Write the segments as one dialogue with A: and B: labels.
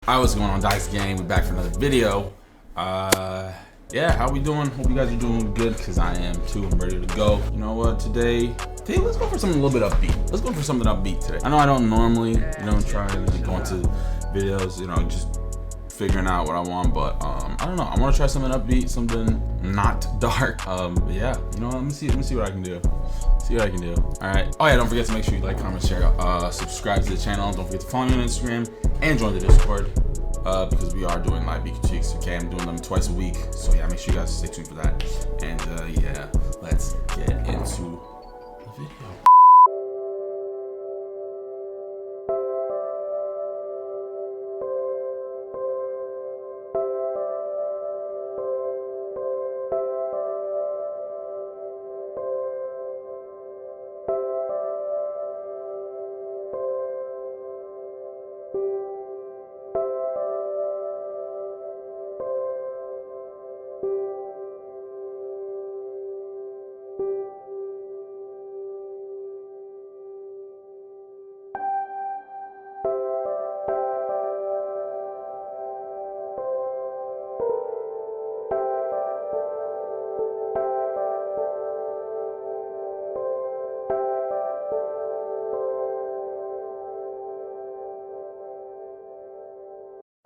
A: Alright, what's going on, Dice Gang? We're back for another video. Yeah, how we doing? Hope you guys are doing good, because I am too. I'm ready to go. You know what, today let's go for something a little bit upbeat. Let's go for something upbeat today. I know I don't normally, try and go into videos, just figuring out what I want, but I don't know. I want to try something upbeat, something not dark. Yeah, let me see what I can do. See what I can do. All right. Oh yeah, don't forget to make sure you like, comment, share, subscribe to the channel. Don't forget to follow me on Instagram and join the Discord, because we are doing live Cochiese. Okay, I'm doing them twice a week. So yeah, make sure you guys stay tuned for that. And yeah, let's get into the video.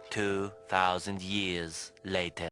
B: 2,000 years later.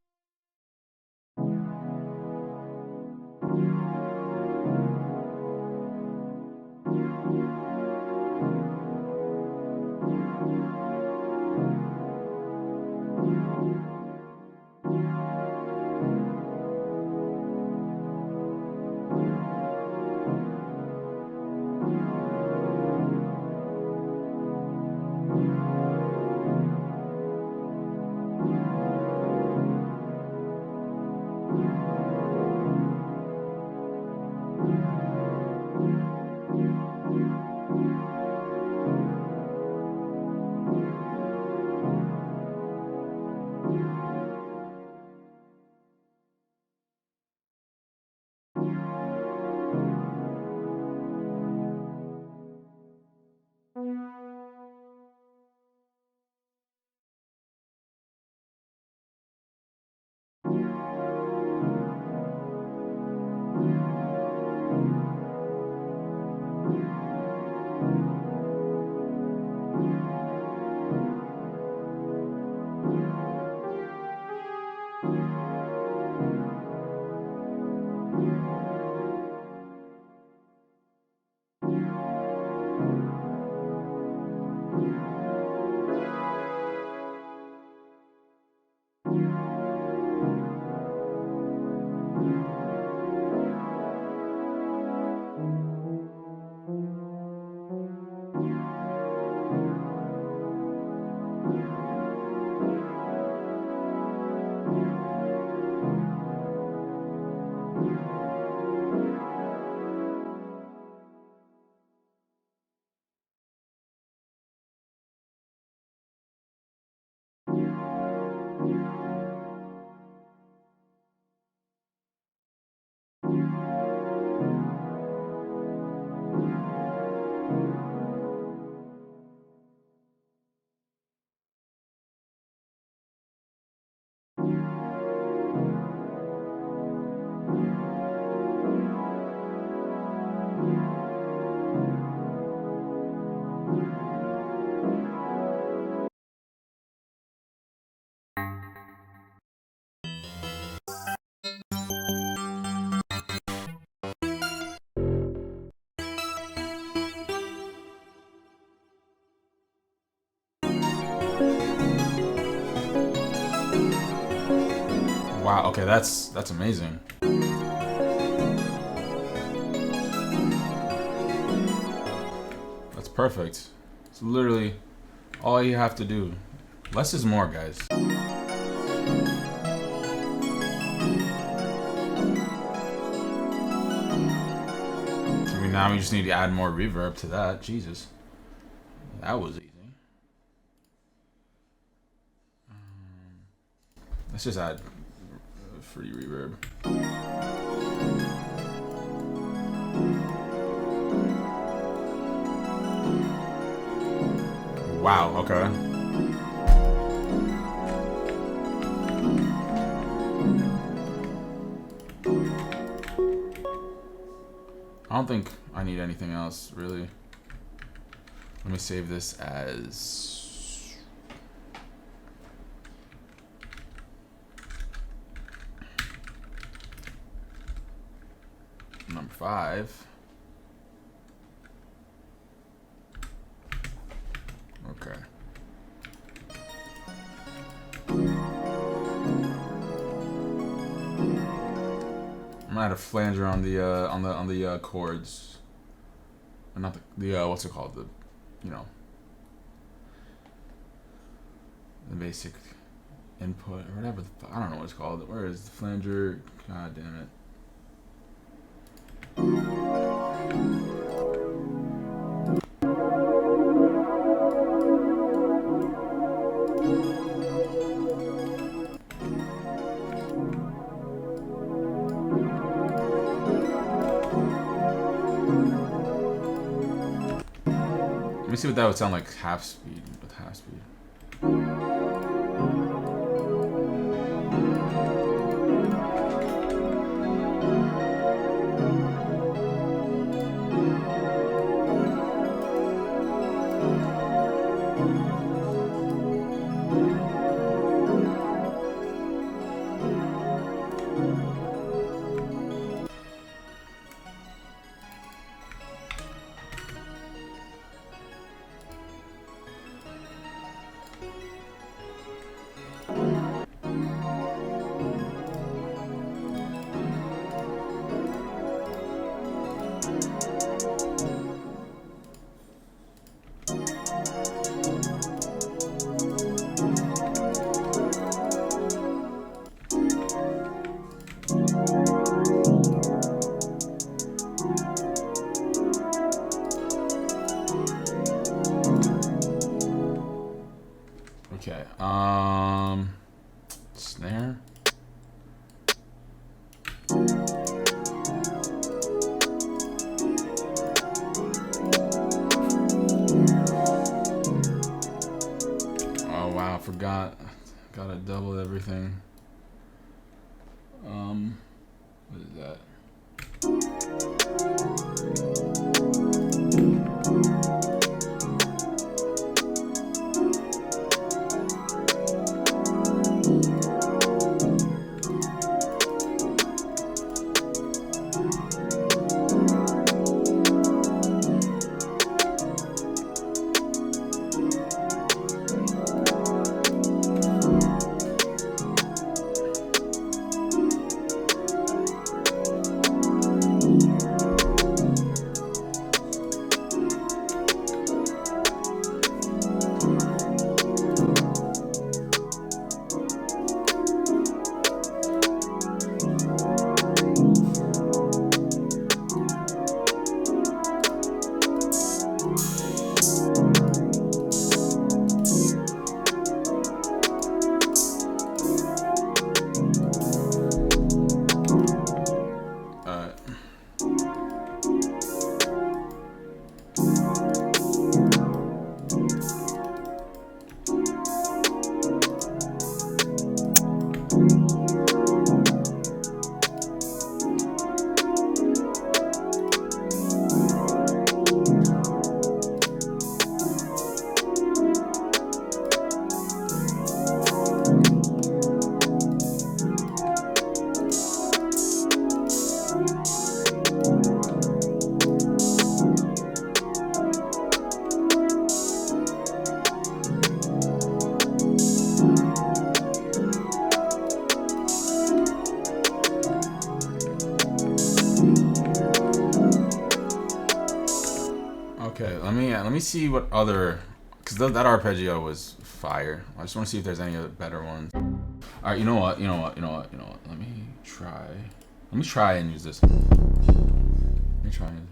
A: Wow. Okay, that's amazing. That's perfect. It's literally all you have to do. Less is more, guys. Now we just need to add more reverb to that. Jesus. That was easy. Let's just add free reverb. Wow, okay. I don't think I need anything else, really. Let me save this as... number 5. Okay. I'm gonna add a flanger on the chords, or not the what's it called, the, you know, the basic input or whatever. I don't know what it's called. Where is the flanger? God damn it. Let me see what that would sound like half speed with half speed. Okay, snare. Oh wow, I forgot. Gotta double everything. What is that? Okay, let me see what other, because that arpeggio was fire. I just want to see if there's any other better ones. All right, you know what? Let me try and use this. Let me try and.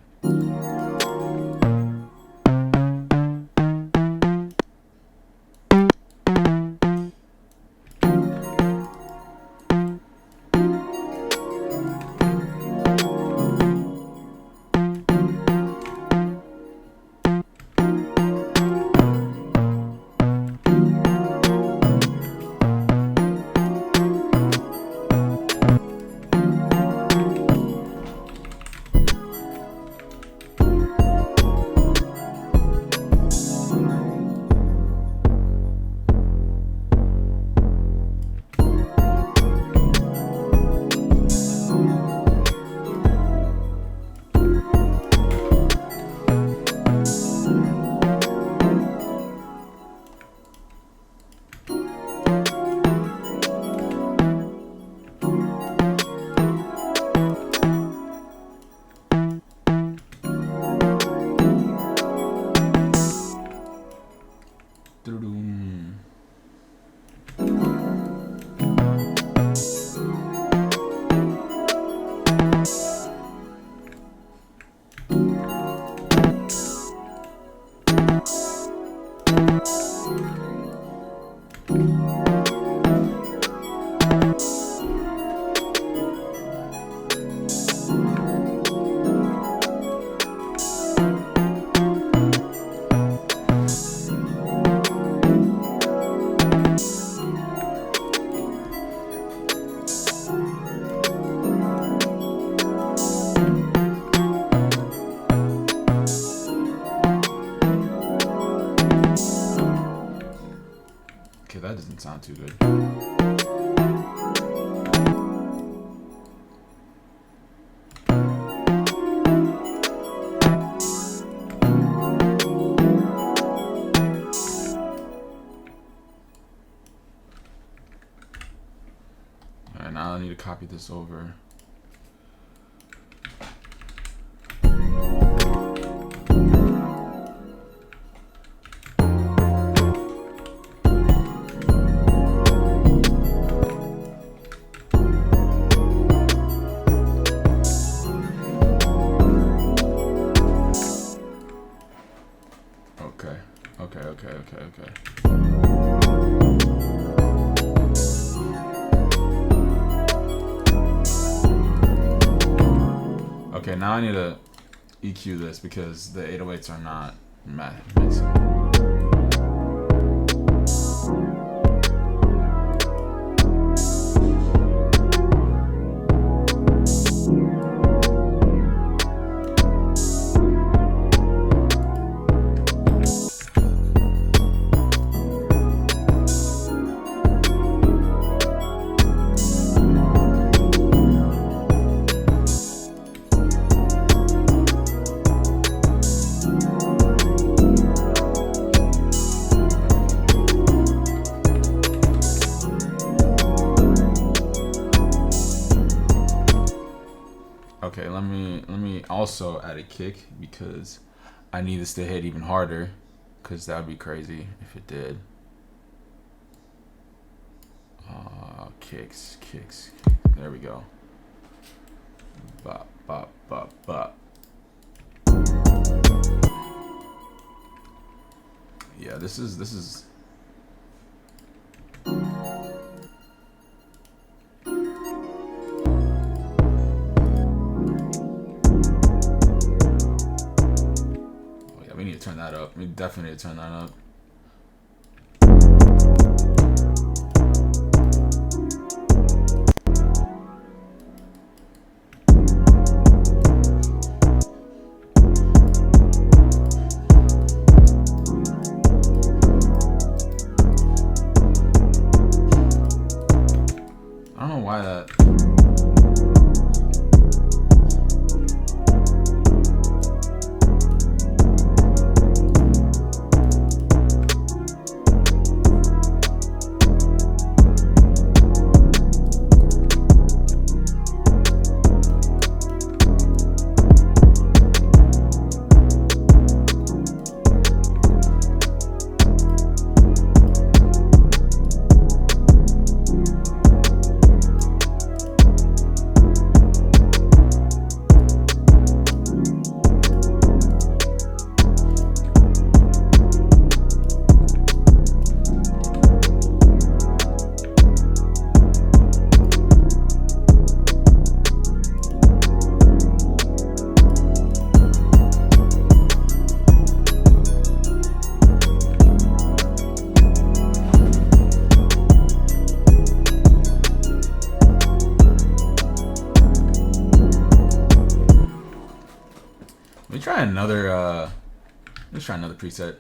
A: Okay, that doesn't sound too good. Alright, now I need to copy this over. Okay. Okay, now I need to EQ this because the 808s are not mixing. Okay, let me also add a kick because I need this to hit even harder, because that would be crazy if it did. Kicks. There we go. Bop, bop, bop, bop. Yeah, this is. We need to turn that up. We definitely need to turn that up. I don't know why that. Let's try another preset.